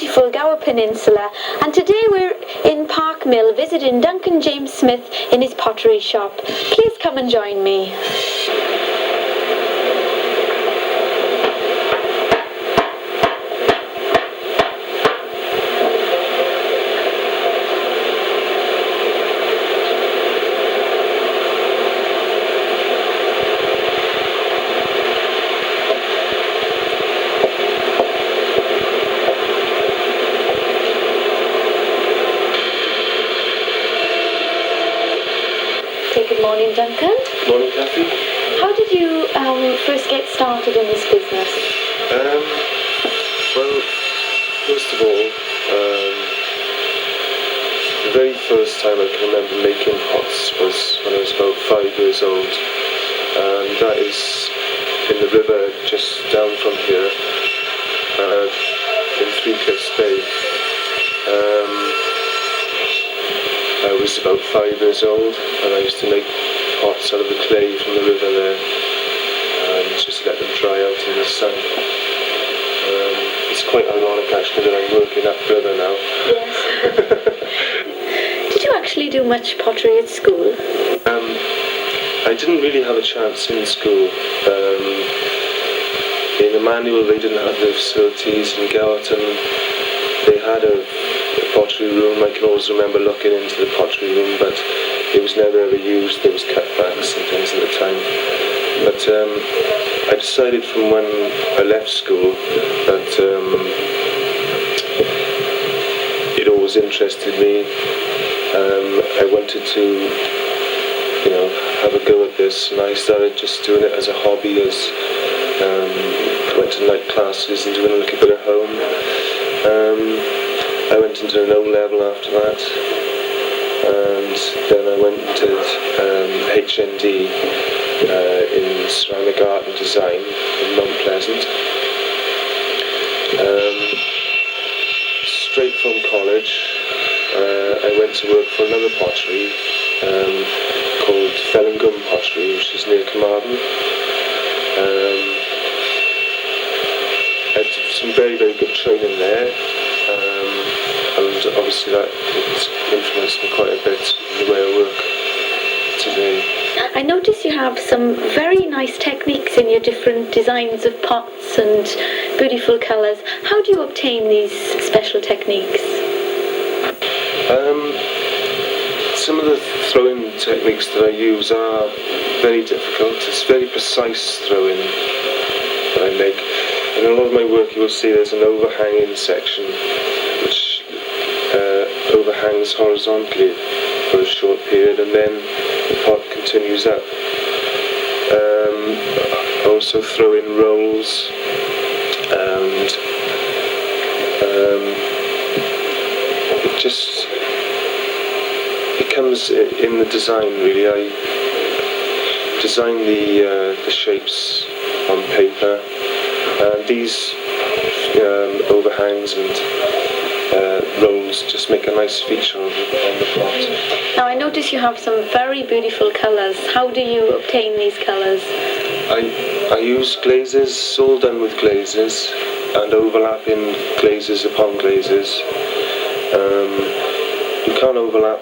beautiful Gower Peninsula, and today we're in Parkmill visiting Duncan James Smith in his pottery shop. Please come and join me. Good morning, Duncan. Morning, Kathy. How did you first get started in this business? Well, first of all, the very first time I can remember making pots was when I was about 5 years old, and that is in the river just down from here, in Three Cliffs Bay. I was about 5 years old, and I used to make pots out of the clay from the river there, and just let them dry out in the sun. It's quite ironic actually that I'm working upriver now. Yes. Did you actually do much pottery at school? I didn't really have a chance in school. In the manual they didn't have the facilities in Gowerton. They had a pottery room. I can always remember looking into the pottery room, but it was never ever used. There was cutbacks and things at the time. But I decided from when I left school that it always interested me. I wanted to, have a go at this, and I started just doing it as a hobby. I went to night classes and doing a little bit at home. I went into an O-level after that, and then I went to HND in ceramic art and design in Mount Pleasant. Straight from college, I went to work for another pottery called Fellingham Pottery, which is near Carmarthen. I had some very, very good training there. And obviously that influenced me quite a bit in the way I work today. I notice you have some very nice techniques in your different designs of pots and beautiful colours. How do you obtain these special techniques? Some of the throwing techniques that I use are very difficult. It's very precise throwing that I make. In a lot of my work you will see there's an overhanging section which overhangs horizontally for a short period, and then the pot continues up. I also throw in rolls, and it just becomes in the design really. I design the shapes on paper, and these overhangs and rolls just make a nice feature on the pot. Now I notice you have some very beautiful colours. How do you obtain these colours? I use glazes, all done with glazes, and overlapping glazes upon glazes. You can't overlap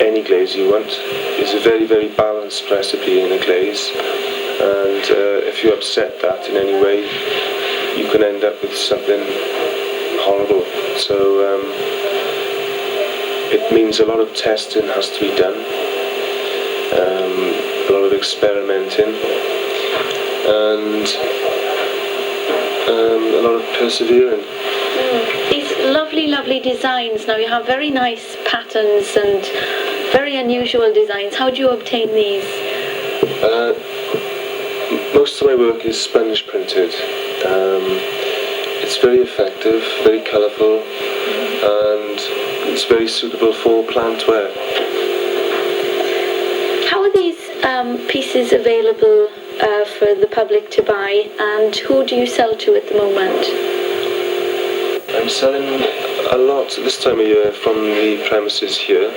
any glaze you want. It's a very, very balanced recipe in a glaze, and if you upset that in any way, you can end up with something horrible. So it means a lot of testing has to be done, a lot of experimenting, and a lot of persevering. These lovely, lovely designs. Now you have very nice patterns and very unusual designs. How do you obtain these? Most of my work is sponge printed. It's very effective, very colourful, and it's very suitable for plant wear. How are these pieces available for the public to buy, and who do you sell to at the moment? I'm selling a lot this time of year from the premises here,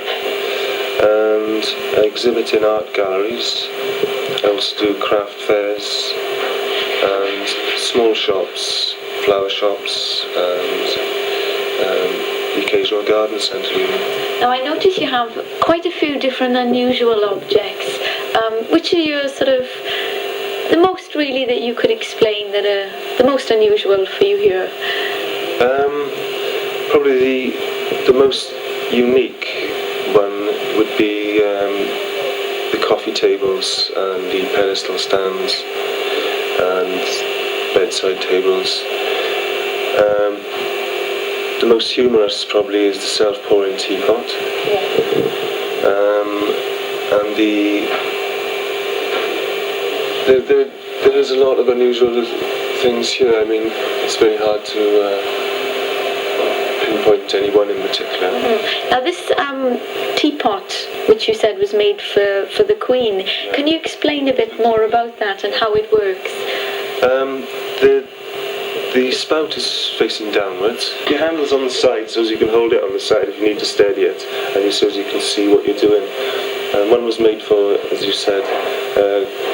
and I exhibit in art galleries. I also do craft fairs and small shops, flower shops, and the occasional garden centre even. Now I notice you have quite a few different unusual objects. Which are your sort of the most really that you could explain that are the most unusual for you here? Probably the most unique one would be the coffee tables and the pedestal stands and bedside tables. The most humorous probably is the self-pouring teapot. And there is a lot of unusual things here. I mean, it's very hard to pinpoint any one in particular. Now this teapot, which you said was made for the Queen, can you explain a bit more about that and how it works? The spout is facing downwards. Your handle's on the side so as you can hold it on the side if you need to steady it, and so as you can see what you're doing. One was made for, as you said,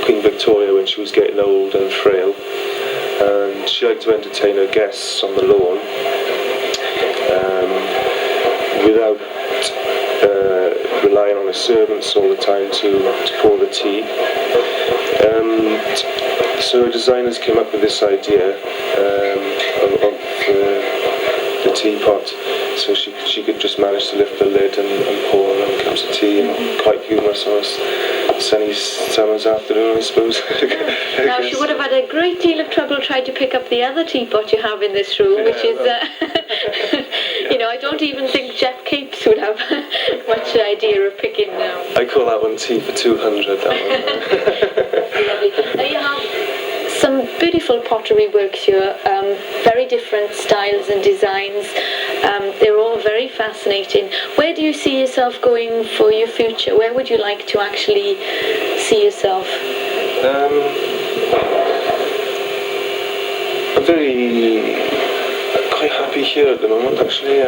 Queen Victoria when she was getting old and frail, and she liked to entertain her guests on the lawn without relying on her servants all the time to pour the tea. So designers came up with this idea of the teapot, so she could just manage to lift the lid and pour a long cups of tea, and quite humorous on a sunny summer's afternoon, I suppose. Now she would have had a great deal of trouble trying to pick up the other teapot you have in this room, which is, you know, I don't even think Jeff Capes would have much idea of picking now. I call that one tea for 200, that one. Lovely. Now you have some beautiful pottery works here, very different styles and designs. They're all very fascinating. Where do you see yourself going for your future? Where would you like to actually see yourself? I'm quite happy here at the moment, actually.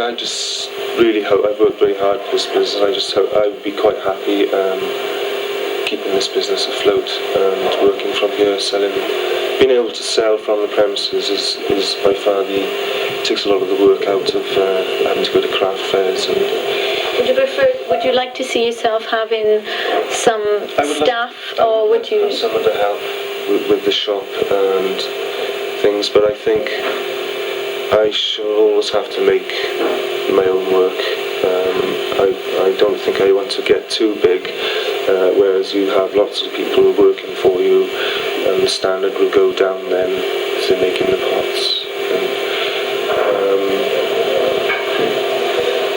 I just really hope, I've worked very hard for this business. I just hope I would be quite happy keeping this business afloat and working from here, being able to sell from the premises is by far takes a lot of the work out of having to go to craft fairs. And would you like to see yourself having some staff, or would you? Have someone to help with the shop and things, but I think I shall always have to make my own work. I don't think I want to get too big, whereas you have lots of people working for you, and the standard will go down then to making the pots.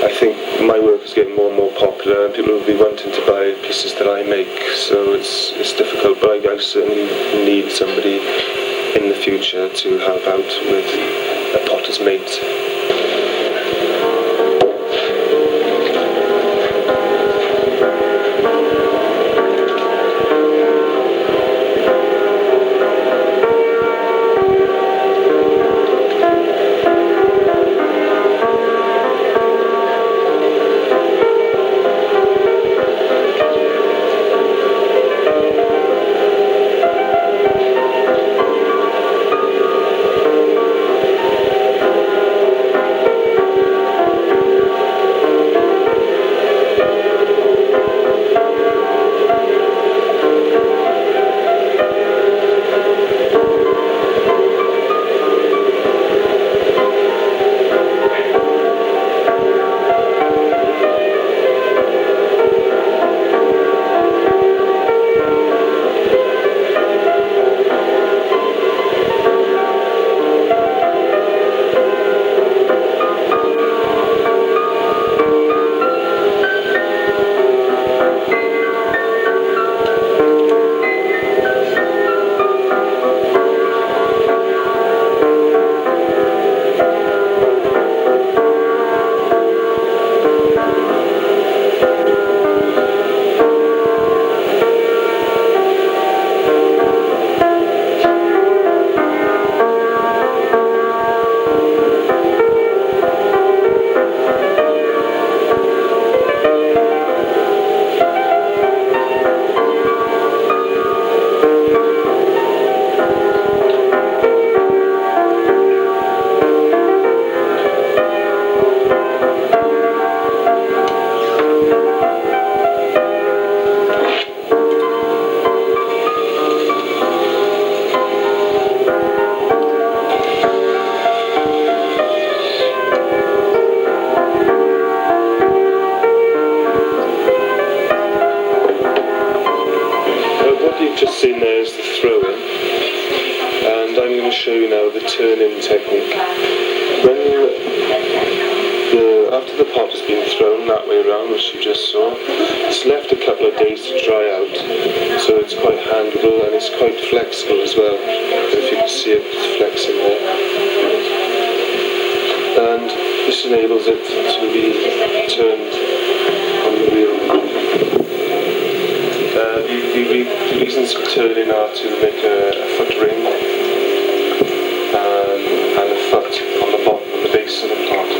I think my work is getting more and more popular, and people will be wanting to buy pieces that I make, so it's difficult, but I certainly need somebody in the future to help out with a potter's mate. and I'm going to show you now the turn-in technique. After the pot has been thrown that way around, which you just saw, it's left a couple of days to dry out, so it's quite handleable and it's quite flexible as well. If you can see it flexing there. And this enables it to be turned on the wheel. The reasons for turning are to make a foot ring and a foot on the bottom of the base of the pot.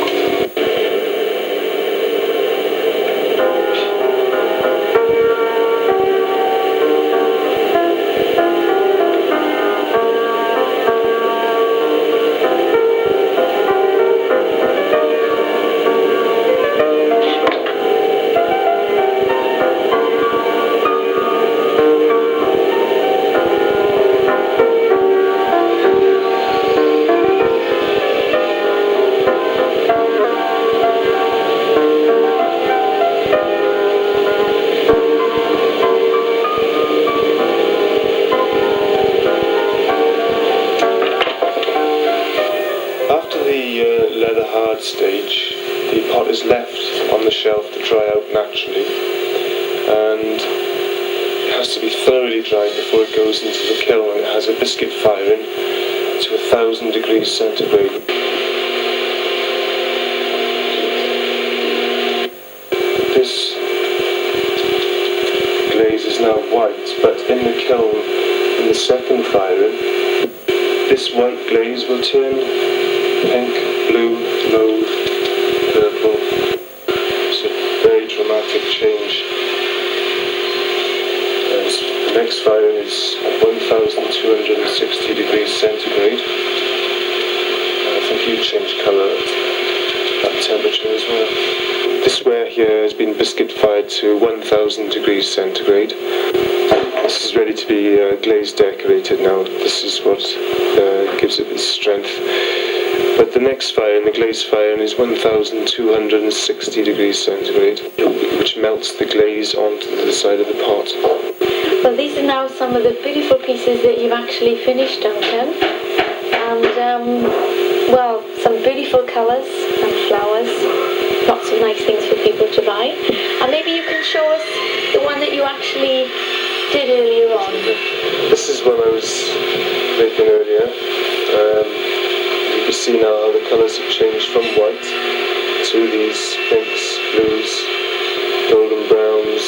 Stage, the pot is left on the shelf to dry out naturally, and it has to be thoroughly dried before it goes into the kiln. It has a biscuit firing to 1000 degrees centigrade. This glaze is now white, but in the kiln, in the second firing, this white glaze will turn pink, blue, mauve, purple. It's a very dramatic change. And the next firing is 1260 degrees centigrade. I think you change colour at that temperature as well. This ware here has been biscuit fired to 1000 degrees centigrade. This is ready to be glaze decorated now. This is what gives it its strength. But the next firing, the glaze firing, is 1260 degrees centigrade, which melts the glaze onto the side of the pot. Well, these are now some of the beautiful pieces that you've actually finished, Duncan. And, well, some beautiful colours and flowers. Lots of nice things for people to buy. And maybe you can show us the one that you actually did earlier on. This is one I was making earlier. You can see now how the colours have changed from white to these pinks, blues, golden browns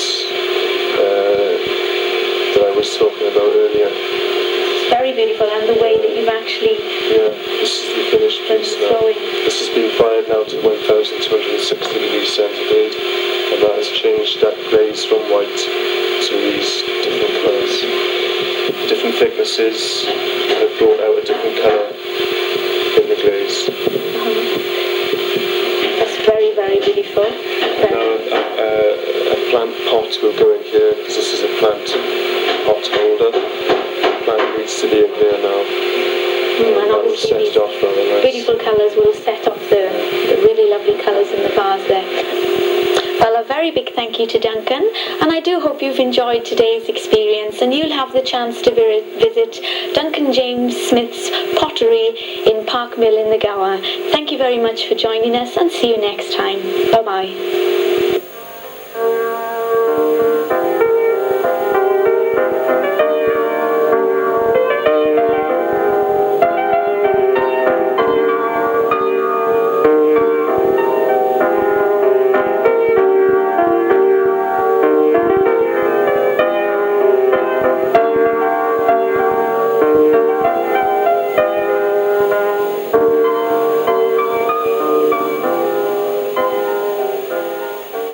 that I was talking about earlier. It's very beautiful, and the way that you've actually... Yeah, this is the finished piece now. This has been fired now to 1260 degrees centigrade, and that has changed that glaze from white to these different colours. Different thicknesses have brought out a different colour in the glaze. That's very, very beautiful. Now a plant pot will go in here, because this is a plant pot holder. The plant needs to be in here now. And that will set it off rather nice. Beautiful colours will set off the really lovely colours in the vase there. Well, a very big thank you to Duncan, and I do hope you've enjoyed today's experience, and you'll have the chance to visit Duncan James Smith's pottery in Parkmill in the Gower. Thank you very much for joining us, and see you next time. Bye-bye.